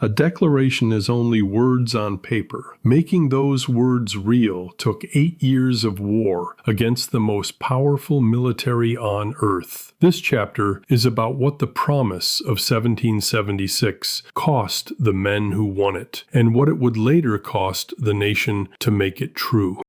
A declaration is only words on paper. Making those words real took 8 years of war against the most powerful military on earth. This chapter is about what the promise of 1776 cost the men who won it, and what it would later cost the nation to make it true.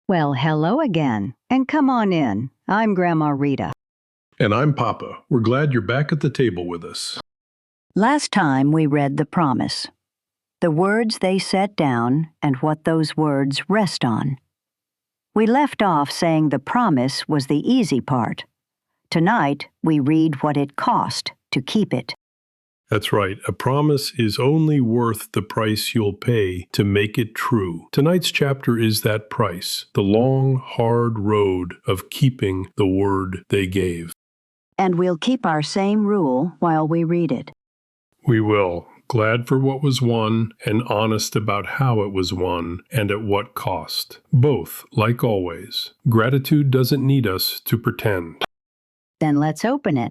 Well, hello again, and come on in. I'm Grandma Rita. And I'm Papa. We're glad you're back at the table with us. Last time we read the promise, the words they set down and what those words rest on. We left off saying the promise was the easy part. Tonight we read what it cost to keep it. That's right. A promise is only worth the price you'll pay to make it true. Tonight's chapter is that price, the long, hard road of keeping the word they gave. And we'll keep our same rule while we read it. We will. Glad for what was won and honest about how it was won and at what cost. Both, like always. Gratitude doesn't need us to pretend. Then let's open it.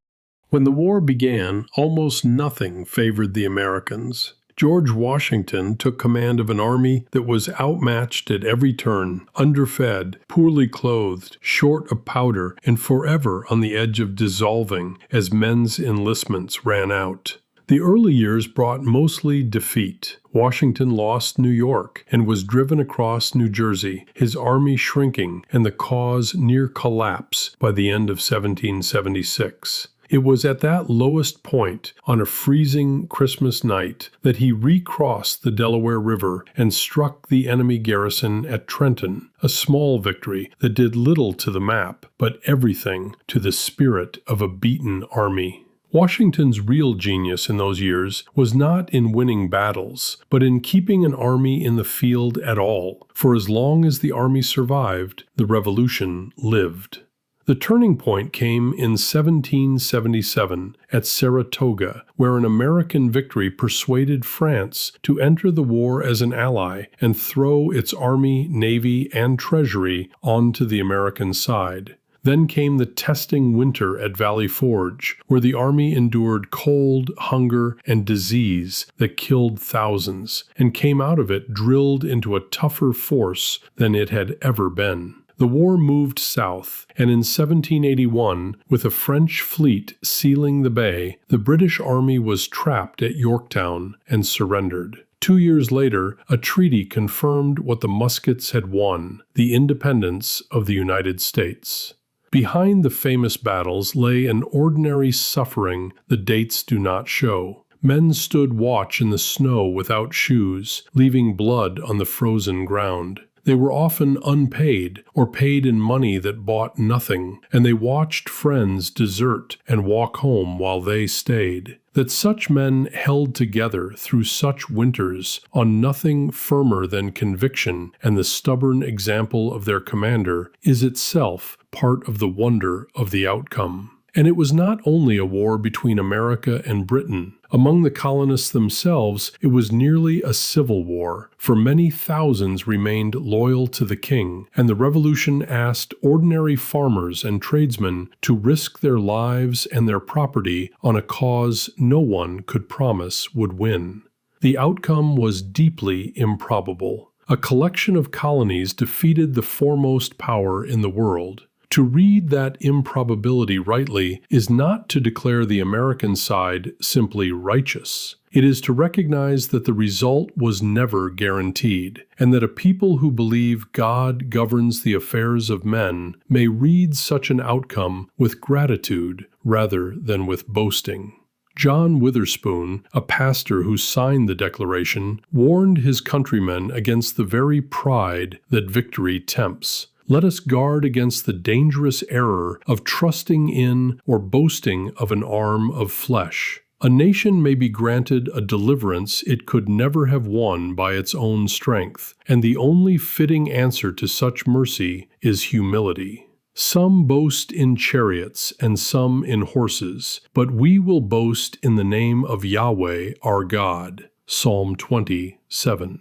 When the war began, almost nothing favored the Americans. George Washington took command of an army that was outmatched at every turn, underfed, poorly clothed, short of powder, and forever on the edge of dissolving as men's enlistments ran out. The early years brought mostly defeat. Washington lost New York and was driven across New Jersey, his army shrinking and the cause near collapse by the end of 1776. It was at that lowest point on a freezing Christmas night that he recrossed the Delaware River and struck the enemy garrison at Trenton, a small victory that did little to the map, but everything to the spirit of a beaten army. Washington's real genius in those years was not in winning battles, but in keeping an army in the field at all. For as long as the army survived, the Revolution lived. The turning point came in 1777 at Saratoga, where an American victory persuaded France to enter the war as an ally and throw its army, navy, and treasury onto the American side. Then came the testing winter at Valley Forge, where the army endured cold, hunger, and disease that killed thousands, and came out of it drilled into a tougher force than it had ever been. The war moved south, and in 1781, with a French fleet sealing the bay, the British army was trapped at Yorktown and surrendered. 2 years later, a treaty confirmed what the muskets had won, the independence of the United States. Behind the famous battles lay an ordinary suffering the dates do not show. Men stood watch in the snow without shoes, leaving blood on the frozen ground. They were often unpaid or paid in money that bought nothing, and they watched friends desert and walk home while they stayed. That such men held together through such winters on nothing firmer than conviction and the stubborn example of their commander is itself part of the wonder of the outcome. And it was not only a war between America and Britain. Among the colonists themselves, it was nearly a civil war, for many thousands remained loyal to the king, and the Revolution asked ordinary farmers and tradesmen to risk their lives and their property on a cause no one could promise would win. The outcome was deeply improbable. A collection of colonies defeated the foremost power in the world. To read that improbability rightly is not to declare the American side simply righteous. It is to recognize that the result was never guaranteed, and that a people who believe God governs the affairs of men may read such an outcome with gratitude rather than with boasting. John Witherspoon, a pastor who signed the Declaration, warned his countrymen against the very pride that victory tempts. Let us guard against the dangerous error of trusting in or boasting of an arm of flesh. A nation may be granted a deliverance it could never have won by its own strength, and the only fitting answer to such mercy is humility. Some boast in chariots and some in horses, but we will boast in the name of Yahweh our God. Psalm 27.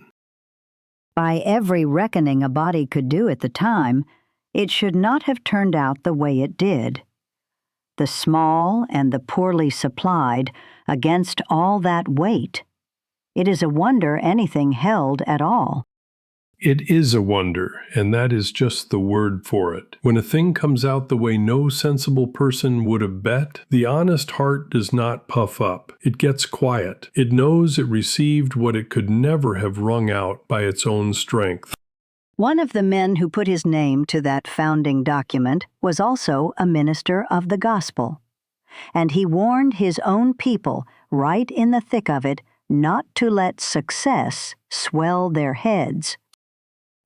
By every reckoning a body could do at the time, it should not have turned out the way it did. The small and the poorly supplied against all that weight. It is a wonder anything held at all. It is a wonder, and that is just the word for it. When a thing comes out the way no sensible person would have bet, the honest heart does not puff up. It gets quiet. It knows it received what it could never have wrung out by its own strength. One of the men who put his name to that founding document was also a minister of the gospel, and he warned his own people, right in the thick of it, not to let success swell their heads.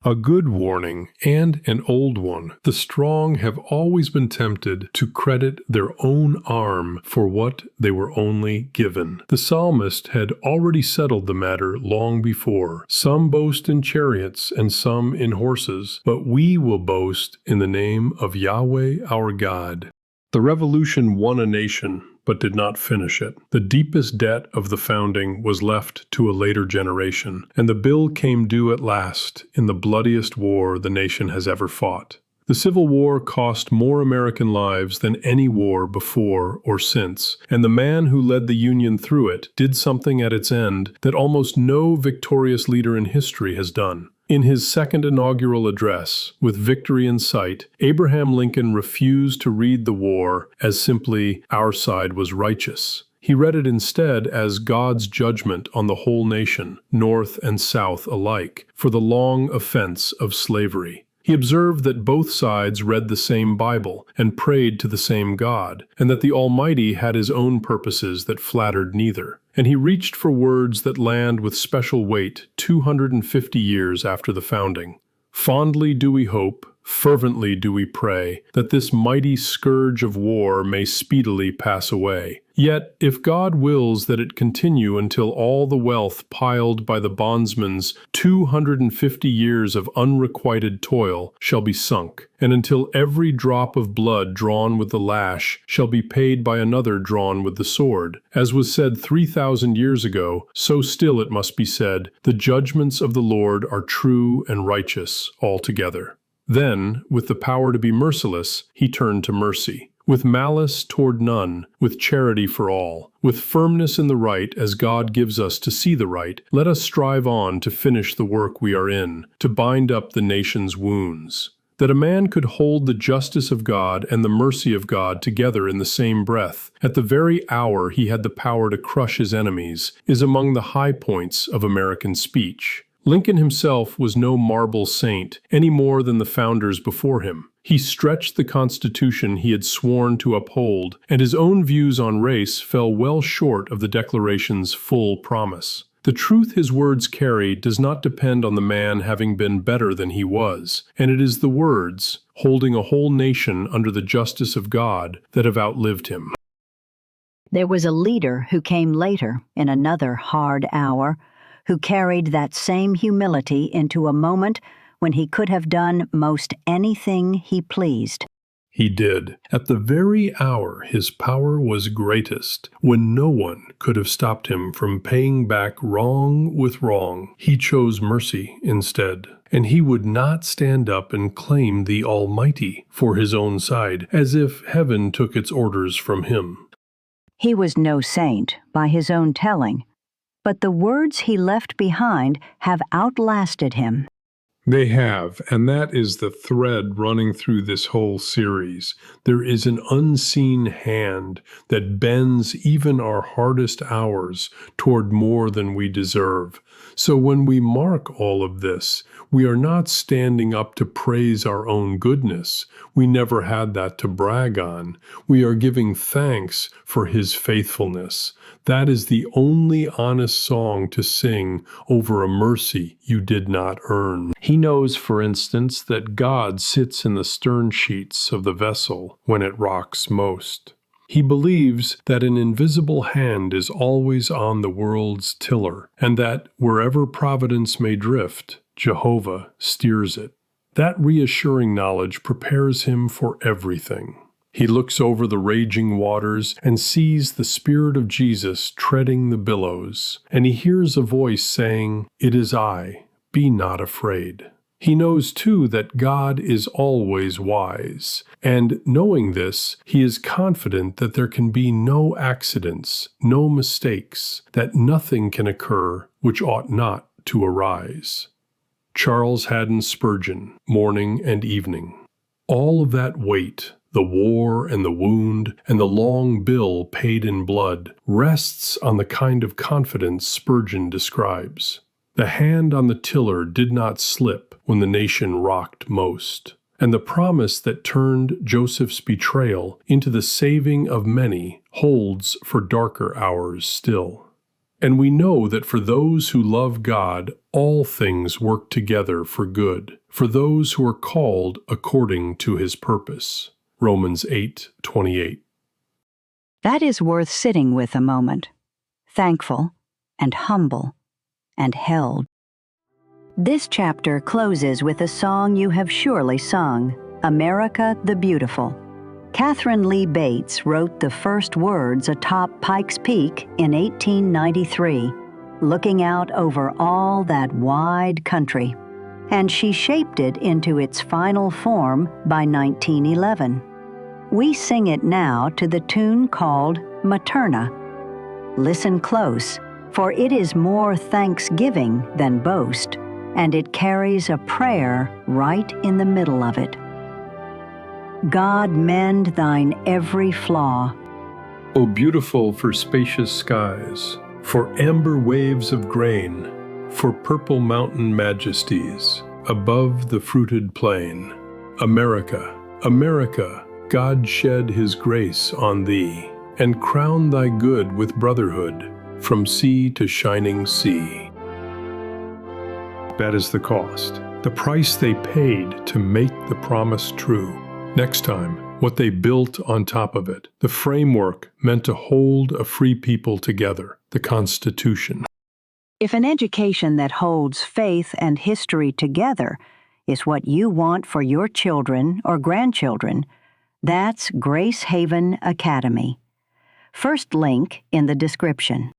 A good warning, and an old one. The strong have always been tempted to credit their own arm for what they were only given. The psalmist had already settled the matter long before. Some boast in chariots and some in horses, but we will boast in the name of Yahweh our God. The revolution won a nation, but did not finish it. The deepest debt of the founding was left to a later generation, and the bill came due at last in the bloodiest war the nation has ever fought. The Civil War cost more American lives than any war before or since, and the man who led the Union through it did something at its end that almost no victorious leader in history has done. In his second inaugural address, with victory in sight, Abraham Lincoln refused to read the war as simply, "Our side was righteous." He read it instead as God's judgment on the whole nation, North and South alike, for the long offense of slavery. He observed that both sides read the same Bible and prayed to the same God, and that the Almighty had his own purposes that flattered neither. And he reached for words that land with special weight 250 years after the founding. Fondly do we hope, fervently do we pray, that this mighty scourge of war may speedily pass away. Yet, if God wills that it continue until all the wealth piled by the bondsman's 250 years of unrequited toil shall be sunk, and until every drop of blood drawn with the lash shall be paid by another drawn with the sword, as was said 3,000 years ago, so still it must be said, the judgments of the Lord are true and righteous altogether. Then, with the power to be merciless, he turned to mercy. With malice toward none, with charity for all, with firmness in the right as God gives us to see the right, let us strive on to finish the work we are in, to bind up the nation's wounds. That a man could hold the justice of God and the mercy of God together in the same breath, at the very hour he had the power to crush his enemies, is among the high points of American speech. Lincoln himself was no marble saint, any more than the founders before him. He stretched the Constitution he had sworn to uphold, and his own views on race fell well short of the Declaration's full promise. The truth his words carry does not depend on the man having been better than he was, and it is the words, holding a whole nation under the justice of God, that have outlived him. There was a leader who came later, in another hard hour, who carried that same humility into a moment when he could have done most anything he pleased. He did. At the very hour his power was greatest, when no one could have stopped him from paying back wrong with wrong, he chose mercy instead. And he would not stand up and claim the Almighty for his own side, as if heaven took its orders from him. He was no saint, by his own telling, but the words he left behind have outlasted him. They have, and that is the thread running through this whole series. There is an unseen hand that bends even our hardest hours toward more than we deserve. So when we mark all of this, we are not standing up to praise our own goodness. We never had that to brag on. We are giving thanks for His faithfulness. That is the only honest song to sing over a mercy you did not earn. He knows, for instance, that God sits in the stern sheets of the vessel when it rocks most. He believes that an invisible hand is always on the world's tiller, and that wherever providence may drift, Jehovah steers it. That reassuring knowledge prepares him for everything. He looks over the raging waters and sees the Spirit of Jesus treading the billows, and he hears a voice saying, "It is I, be not afraid. He knows too that God is always wise, and knowing this, he is confident that there can be no accidents, no mistakes, that nothing can occur which ought not to arise. Charles Haddon Spurgeon, Morning and Evening. All of that weight, the war and the wound, and the long bill paid in blood, rests on the kind of confidence Spurgeon describes. The hand on the tiller did not slip when the nation rocked most, and the promise that turned Joseph's betrayal into the saving of many holds for darker hours still. And we know that for those who love God, all things work together for good, for those who are called according to his purpose. Romans 8:28. That is worth sitting with a moment, thankful and humble and held. This chapter closes with a song you have surely sung, America the Beautiful. Catherine Lee Bates wrote the first words atop Pikes Peak in 1893, looking out over all that wide country, and she shaped it into its final form by 1911. We sing it now to the tune called Materna. Listen close, for it is more thanksgiving than boast, and it carries a prayer right in the middle of it. God mend thine every flaw. O beautiful for spacious skies, for amber waves of grain, for purple mountain majesties, above the fruited plain. America, America, God shed his grace on thee, and crown thy good with brotherhood, from sea to shining sea. That is the cost, the price they paid to make the promise true. Next time, what they built on top of it, the framework meant to hold a free people together, the Constitution. If an education that holds faith and history together is what you want for your children or grandchildren, that's GraceHaven Academy. First link in the description.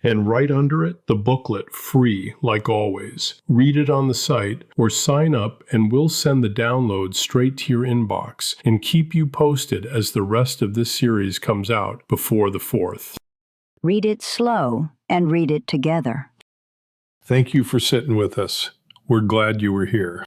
And right under it, the booklet, free, like always. Read it on the site or sign up and we'll send the download straight to your inbox and keep you posted as the rest of this series comes out before the 4th. Read it slow and read it together. Thank you for sitting with us. We're glad you were here.